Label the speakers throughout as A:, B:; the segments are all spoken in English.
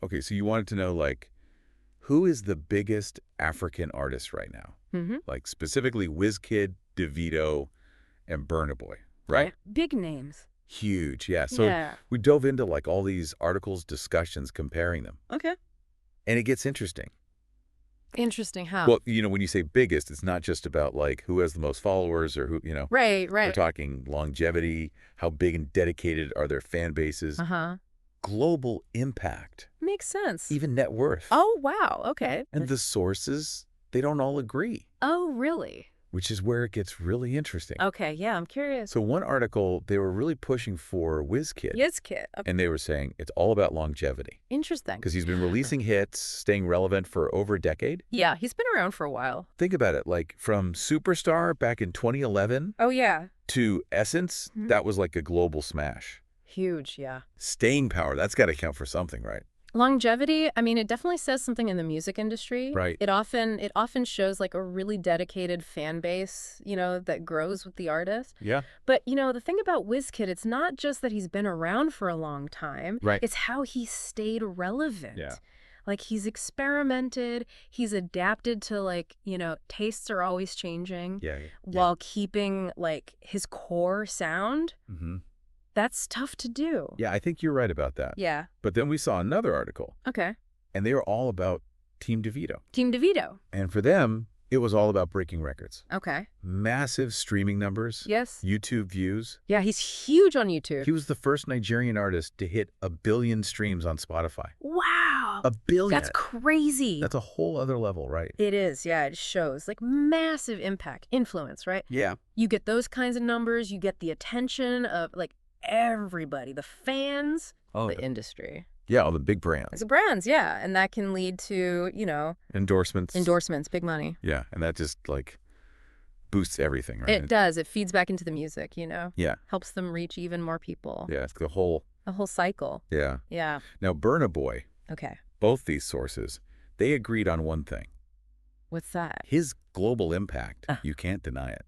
A: okay, so you wanted to know, like, who is the biggest African artist right now?
B: Mm-hmm.
A: Like, specifically Wizkid, Davido, and Burna Boy, right?
B: Big names.
A: Huge, yeah. So
B: Yeah.
A: we dove into, like, all these articles, discussions, comparing them.
B: Okay.
A: And it gets interesting.
B: Interesting. How?
A: Well, when you say biggest, it's not just about, like, who has the most followers or who.
B: Right.
A: We're talking longevity, how big and dedicated are their fan bases,
B: Uh-huh.
A: global impact,
B: Makes sense.
A: even net worth.
B: Oh, wow. Okay.
A: And the sources, they don't all agree,
B: Oh, really?
A: which is where it gets really interesting.
B: Okay. Yeah, I'm curious.
A: So one article, they were really pushing for Wizkid.
B: Wizkid. Okay.
A: And they were saying it's all about longevity
B: Interesting.
A: because he's been releasing hits, staying relevant for over a decade.
B: Yeah, he's been around for a while.
A: Think about it, like from Superstar back in 2011
B: Oh, yeah.
A: to Essence,
B: Mhm.
A: that was like a global smash.
B: Huge, yeah.
A: Staying power, that's got to count for something, right?
B: Longevity, I mean, it definitely says something in the music industry.
A: Right.
B: It often shows like a really dedicated fan base, that grows with the artist.
A: Yeah.
B: But, the thing about Wizkid, it's not just that he's been around for a long time.
A: Right.
B: It's how he stayed relevant.
A: Yeah.
B: Like he's experimented, he's adapted to tastes are always changing
A: Yeah.
B: while keeping like his core sound.
A: Mm-hmm.
B: That's tough to do.
A: Yeah, I think you're right about that.
B: Yeah.
A: But then we saw another article,
B: Okay.
A: and they were all about Team Davido.
B: Team Davido.
A: And for them, it was all about breaking records.
B: Okay.
A: Massive streaming numbers.
B: Yes.
A: YouTube views.
B: Yeah, he's huge on YouTube.
A: He was the first Nigerian artist to hit 1 billion streams on Spotify.
B: Wow.
A: 1 billion.
B: That's crazy.
A: That's a whole other level, right?
B: It is. Yeah, it shows like massive impact, influence, right?
A: Yeah.
B: You get those kinds of numbers, you get the attention of like everybody, the fans, the industry.
A: Yeah, all the big brands.
B: The brands, yeah. And that can lead to,
A: Endorsements.
B: endorsements, big money.
A: Yeah, and that just, like, boosts everything, right?
B: It does. It feeds back into the music,
A: Yeah.
B: Helps them reach even more people.
A: Yeah, it's the whole...
B: A whole cycle.
A: Yeah.
B: Yeah.
A: Now, Burna Boy,
B: Okay.
A: both these sources, they agreed on one thing.
B: What's that?
A: His global impact, you can't deny it.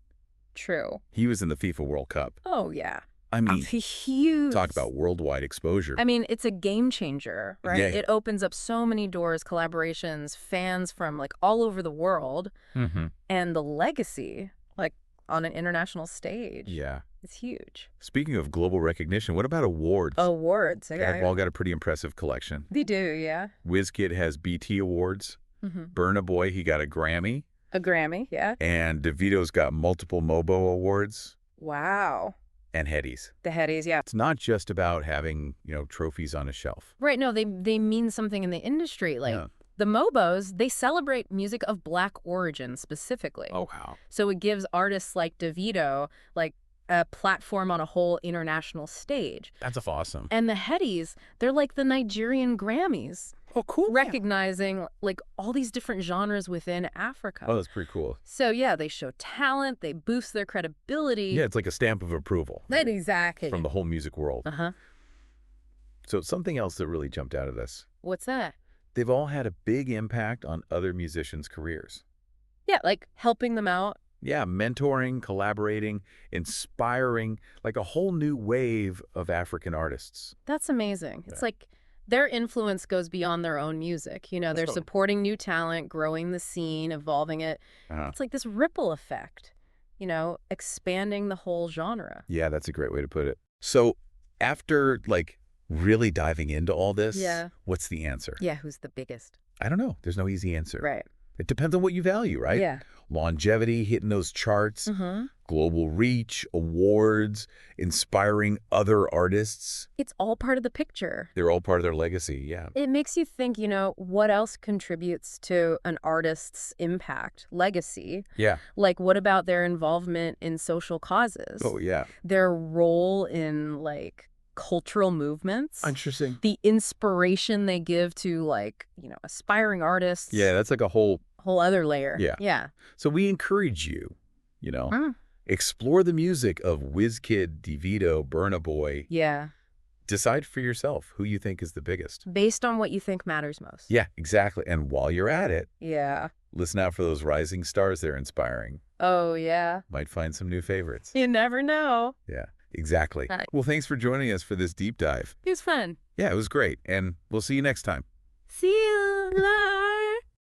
B: True.
A: He was in the FIFA World Cup.
B: Oh, yeah.
A: I mean,
B: Huge.
A: talk about worldwide exposure.
B: I mean, it's a game changer, right?
A: Yeah.
B: It opens up so many doors, collaborations, fans from like all over the world, and the legacy, like on an international stage.
A: Yeah.
B: It's huge.
A: Speaking of global recognition, what about awards?
B: Awards.
A: They've all got a pretty impressive collection.
B: They do, yeah.
A: Wizkid has BT Awards. Burna Boy, he got a Grammy.
B: A Grammy, yeah.
A: And Davido's got multiple MOBO awards.
B: Wow.
A: And Headies.
B: The Headies, yeah.
A: It's not just about having, trophies on a shelf.
B: Right, no, they mean something in the industry. Like, the MOBOs, they celebrate music of Black origin specifically.
A: Oh, wow.
B: So it gives artists like Davido, like, a platform on a whole international stage.
A: That's awesome.
B: And the Headies, they're like the Nigerian Grammys.
A: Oh, cool.
B: Recognizing like all these different genres within Africa.
A: Oh, that's pretty cool.
B: So yeah, they show talent, they boost their credibility.
A: Yeah, it's like a stamp of approval.
B: Exactly.
A: From the whole music world.
B: Uh-huh.
A: So something else that really jumped out of this.
B: What's that?
A: They've all had a big impact on other musicians' careers.
B: Yeah, like helping them out.
A: Yeah, mentoring, collaborating, inspiring, like a whole new wave of African artists.
B: That's amazing. It's like their influence goes beyond their own music. They're supporting new talent, growing the scene, evolving it. It's like this ripple effect, expanding the whole genre.
A: Yeah, that's a great way to put it. So after like really diving into all this, what's the answer?
B: Yeah, who's the biggest?
A: I don't know. There's no easy answer.
B: Right.
A: It depends on what you value, right?
B: Yeah.
A: Longevity, hitting those charts, global reach, awards, inspiring other artists.
B: It's all part of the picture.
A: They're all part of their legacy, yeah.
B: It makes you think, what else contributes to an artist's impact, legacy?
A: Yeah.
B: Like, what about their involvement in social causes?
A: Oh, yeah.
B: Their role in, like, cultural movements.
A: Interesting.
B: The inspiration they give to, like, aspiring artists.
A: Yeah, that's like a whole
B: other layer.
A: Yeah.
B: Yeah.
A: So we encourage you, explore the music of Wizkid, Davido, Burna Boy.
B: Yeah.
A: Decide for yourself who you think is the biggest.
B: Based on what you think matters most.
A: Yeah, exactly. And while you're at it,
B: listen
A: out for those rising stars they're inspiring.
B: Oh, yeah.
A: Might find some new favorites.
B: You never know.
A: Yeah, exactly. Well, thanks for joining us for this deep dive.
B: It was fun.
A: Yeah, it was great. And we'll see you next time.
B: See you love.